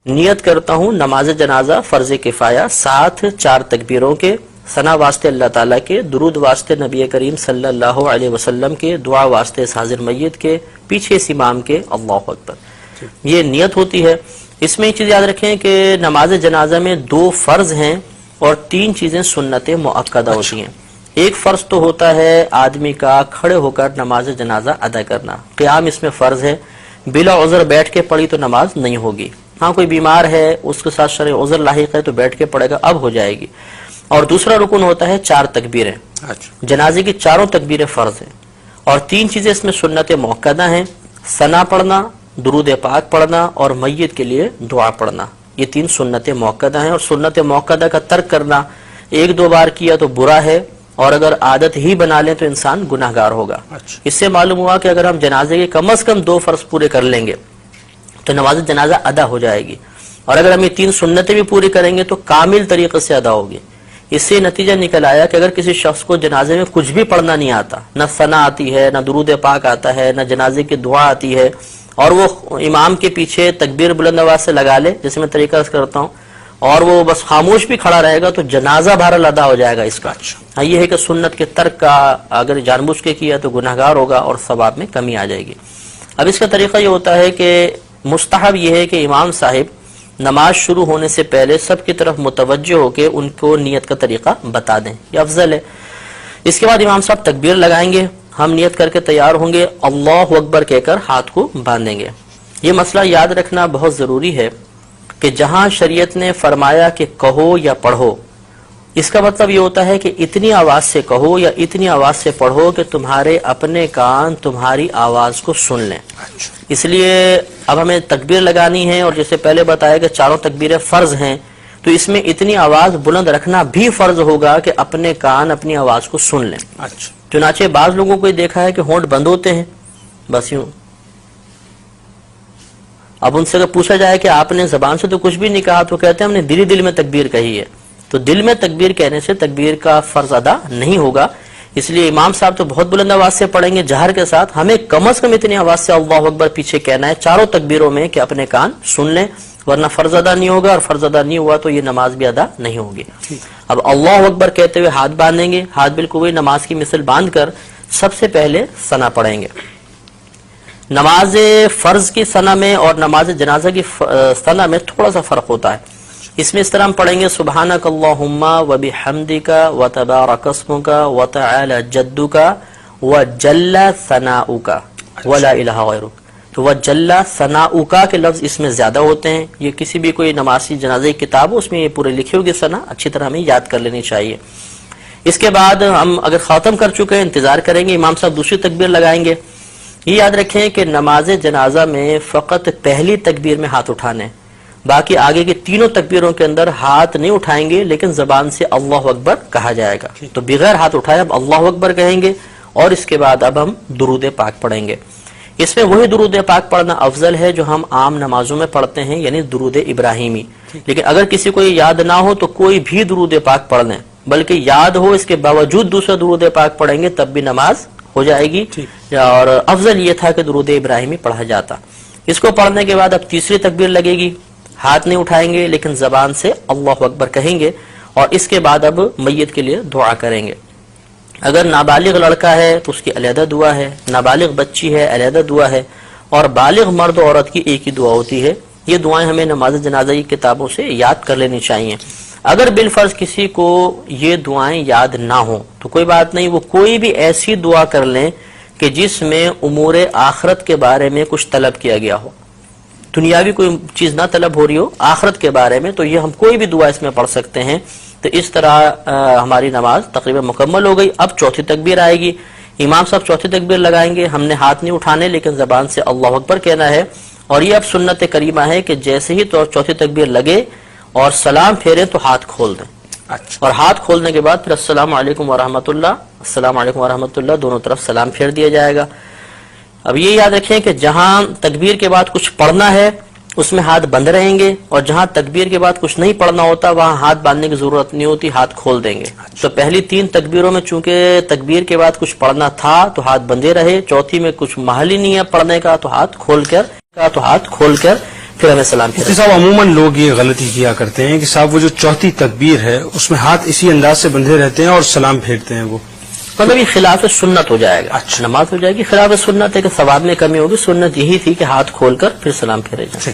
نیت کرتا ہوں نماز جنازہ فرض کفایہ، ساتھ 4 تکبیروں کے، ثنا واسطے اللہ تعالیٰ کے، درود واسطے نبی کریم صلی اللہ علیہ وسلم کے، دعا واسطے اس حاضر میت کے، پیچھے اس امام کے، اللہ اکبر، یہ نیت ہوتی ہے۔ اس میں ایک چیز یاد رکھیں کہ نماز جنازہ میں 2 فرض ہیں اور 3 چیزیں سنت مؤکدہ ہوتی ہیں۔ ایک فرض تو ہوتا ہے آدمی کا کھڑے ہو کر نماز جنازہ ادا کرنا، قیام اس میں فرض ہے، بلا عذر بیٹھ کے پڑھی تو نماز نہیں ہوگی، ہاں کوئی بیمار ہے اس کے ساتھ شرعی عذر لاحق ہے تو بیٹھ کے پڑھے گا، اب ہو جائے گی۔ اور دوسرا رکن ہوتا ہے 4 تکبیریں، جنازے کی 4 تکبیریں فرض ہیں، اور 3 چیزیں اس میں سنت مؤکدہ ہیں، ثنا پڑھنا، درود پاک پڑھنا اور میت کے لیے دعا پڑھنا، یہ 3 سنت مؤکدہ ہیں۔ اور سنت مؤکدہ کا ترک کرنا 1-2 بار کیا تو برا ہے، اور اگر عادت ہی بنا لیں تو انسان گناہگار ہوگا۔ اس سے معلوم ہوا کہ اگر ہم جنازے کے کم از کم 2 فرض پورے کر لیں گے تو نماز جنازہ ادا ہو جائے گی، اور اگر ہم یہ 3 سنتیں بھی پوری کریں گے تو کامل طریقے سے ادا ہوگی۔ اس سے نتیجہ نکل آیا کہ اگر کسی شخص کو جنازے میں کچھ بھی پڑھنا نہیں آتا، نہ ثنا آتی ہے، نہ درود پاک آتا ہے، نہ جنازے کی دعا آتی ہے، اور وہ امام کے پیچھے تکبیر بلند آواز سے لگا لے جیسے میں طریقہ کرتا ہوں، اور وہ بس خاموش بھی کھڑا رہے گا تو جنازہ بہرحال ادا ہو جائے گا اس کا۔ ہاں یہ ہے کہ سنت کے ترک کا اگر جان بوجھ کے کیا تو گناہگار ہوگا اور ثواب میں کمی آ جائے گی۔ اب اس کا طریقہ یہ ہوتا ہے کہ مستحب یہ ہے کہ امام صاحب نماز شروع ہونے سے پہلے سب کی طرف متوجہ ہو کے ان کو نیت کا طریقہ بتا دیں، یہ افضل ہے۔ اس کے بعد امام صاحب تکبیر لگائیں گے، ہم نیت کر کے تیار ہوں گے، اللہ اکبر کہہ کر ہاتھ کو باندھیں گے۔ یہ مسئلہ یاد رکھنا بہت ضروری ہے کہ جہاں شریعت نے فرمایا کہ کہو یا پڑھو، اس کا مطلب یہ ہوتا ہے کہ اتنی آواز سے کہو یا اتنی آواز سے پڑھو کہ تمہارے اپنے کان تمہاری آواز کو سن لیں۔ اس لیے اب ہمیں تکبیر لگانی ہے، اور جیسے پہلے بتایا کہ 4 تکبیریں فرض ہیں، تو اس میں اتنی آواز بلند رکھنا بھی فرض ہوگا کہ اپنے کان اپنی آواز کو سن لیں۔ چنانچہ بعض لوگوں کو دیکھا ہے کہ ہونٹ بند ہوتے ہیں، بس یوں۔ اب ان سے اگر پوچھا جائے کہ آپ نے زبان سے تو کچھ بھی نہیں کہا، تو کہتے ہیں ہم نے دل ہی دل میں تکبیر کہی ہے۔ تو دل میں تکبیر کہنے سے تکبیر کا فرض ادا نہیں ہوگا، اس لیے امام صاحب تو بہت بلند آواز سے پڑھیں گے جہر کے ساتھ، ہمیں کم از کم اتنی آواز سے اللہ اکبر پیچھے کہنا ہے 4 تکبیروں میں کہ اپنے کان سن لیں، ورنہ فرض ادا نہیں ہوگا، اور فرض ادا نہیں ہوا تو یہ نماز بھی ادا نہیں ہوگی۔ اب اللہ اکبر کہتے ہوئے ہاتھ باندھیں گے، ہاتھ بالکل وہی نماز کی مثل باندھ کر سب سے پہلے ثنا پڑھیں گے۔ نماز فرض کی ثنا میں اور نماز جنازہ کی ثنا میں تھوڑا سا فرق ہوتا ہے۔ اس میں اس طرح ہم پڑھیں گے سبحانک اللہم وبحمدک وتبارک اسمک وتعالی جدک وجل ثناؤک ولا الہ غیرک۔ تو وجل ثناؤک کے لفظ اس میں زیادہ ہوتے ہیں، یہ کسی بھی کوئی نمازی جنازے کی کتاب ہو اس میں یہ پورے لکھے ہوگی ثنا، اچھی طرح ہمیں یاد کر لینی چاہیے۔ اس کے بعد ہم اگر ختم کر چکے ہیں انتظار کریں گے، امام صاحب دوسری تکبیر لگائیں گے۔ یہ یاد رکھیں کہ نماز جنازہ میں فقط پہلی تکبیر میں ہاتھ اٹھانے، باقی آگے کی 3 تکبیروں کے اندر ہاتھ نہیں اٹھائیں گے، لیکن زبان سے اللہ اکبر کہا جائے گا۔ تو بغیر ہاتھ اٹھائے اب اللہ اکبر کہیں گے، اور اس کے بعد اب ہم درود پاک پڑھیں گے۔ اس میں وہی درود پاک پڑھنا افضل ہے جو ہم عام نمازوں میں پڑھتے ہیں، یعنی درود ابراہیمی۔ لیکن اگر کسی کو یہ یاد نہ ہو تو کوئی بھی درود پاک پڑھ لیں، بلکہ یاد ہو اس کے باوجود دوسرا درود پاک پڑھیں گے تب بھی نماز ہو جائے گی، اور افضل یہ تھا کہ درود ابراہیمی پڑھا جاتا۔ اس کو پڑھنے کے بعد اب تیسری تکبیر لگے گی، ہاتھ نہیں اٹھائیں گے لیکن زبان سے اللہ اکبر کہیں گے، اور اس کے بعد اب میت کے لیے دعا کریں گے۔ اگر نابالغ لڑکا ہے تو اس کی علیحدہ دعا ہے، نابالغ بچی ہے علیحدہ دعا ہے، اور بالغ مرد و عورت کی ایک ہی دعا ہوتی ہے۔ یہ دعائیں ہمیں نماز جنازہ کی کتابوں سے یاد کر لینی چاہیے۔ اگر بالفرض کسی کو یہ دعائیں یاد نہ ہوں تو کوئی بات نہیں، وہ کوئی بھی ایسی دعا کر لیں کہ جس میں امور آخرت کے بارے میں کچھ طلب کیا گیا ہو، دنیاوی کوئی چیز نہ طلب ہو رہی ہو، آخرت کے بارے میں، تو یہ ہم کوئی بھی دعا اس میں پڑھ سکتے ہیں۔ تو اس طرح ہماری نماز تقریباً مکمل ہو گئی۔ اب چوتھی تکبیر آئے گی، امام صاحب چوتھی تکبیر لگائیں گے، ہم نے ہاتھ نہیں اٹھانے لیکن زبان سے اللہ اکبر کہنا ہے، اور یہ اب سنت کریمہ ہے کہ جیسے ہی تو چوتھی تکبیر لگے اور سلام پھیریں تو ہاتھ کھول دیں، اور ہاتھ کھولنے کے بعد پھر السلام علیکم ورحمۃ اللہ، السلام علیکم ورحمۃ اللہ، دونوں طرف سلام پھیر دیا جائے گا۔ اب یہ یاد رکھیں کہ جہاں تکبیر کے بعد کچھ پڑھنا ہے اس میں ہاتھ بند رہیں گے، اور جہاں تکبیر کے بعد کچھ نہیں پڑھنا ہوتا وہاں ہاتھ باندھنے کی ضرورت نہیں ہوتی، ہاتھ کھول دیں گے۔ تو پہلی 3 تکبیروں میں چونکہ تکبیر کے بعد کچھ پڑھنا تھا تو ہاتھ بندے رہے، چوتھی میں کچھ محل ہی نہیں ہے پڑھنے کا تو ہاتھ کھول کر پھر ہمیں سلام پھیرنا مفتی صاحب عموماً لوگ یہ غلطی کیا کرتے ہیں کہ صاحب وہ جو چوتھی تکبیر ہے اس میں ہاتھ اسی انداز سے بندھے رہتے ہیں اور سلام پھیرتے ہیں وہ مطلب یہ خلاف سنت ہو جائے گا. اچھا. نماز ہو جائے گی خلاف سنت ہے کہ ثواب میں کمی ہوگی. سنت یہی تھی کہ ہاتھ کھول کر پھر سلام پھیرے جائیں.